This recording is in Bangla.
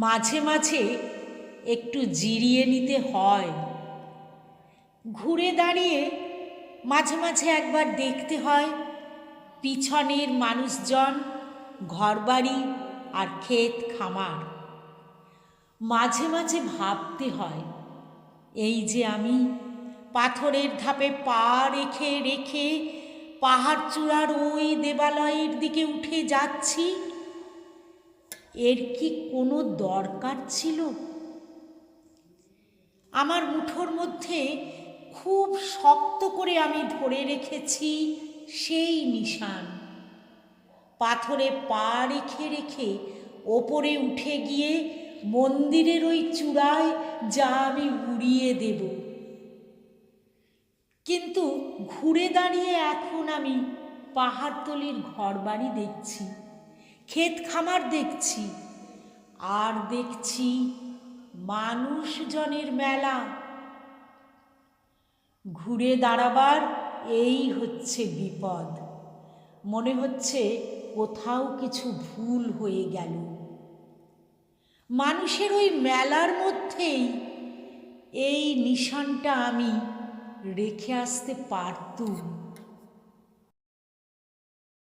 মাঝে মাঝে একটু জিরিয়ে নিতে হয়। ঘুরে দাঁড়িয়ে মাঝে মাঝে একবার দেখতে হয় পিছনের মানুষজন, ঘরবাড়ি আর ক্ষেত খামার। মাঝে মাঝে ভাবতে হয়, এই যে আমি পাথরের ধাপে পা রেখে রেখে পাহাড় চূড়ার ওই দেবালয়ের দিকে উঠে যাচ্ছি, এর কি কোনো দরকার ছিল? আমার মুঠোর মধ্যে খুব শক্ত করে আমি ধরে রেখেছি সেই নিশান। পাথরে পা রেখে রেখে ওপরে উঠে গিয়ে মন্দিরের ওই চূড়ায় যা আমি উড়িয়ে দেব। কিন্তু ঘুরে দাঁড়িয়ে এখন আমি পাহাড়তলির ঘরবাড়ি দেখছি, ক্ষেত খামার দেখছি, আর দেখছি মানুষজনের মেলা। ঘুরে দাঁড়াবার এই হচ্ছে বিপদ। মনে হচ্ছে কোথাও কিছু ভুল হয়ে গেল। মানুষের ওই মেলার মধ্যেই এই নিশানটা আমি রেখে আসতে পারতুম।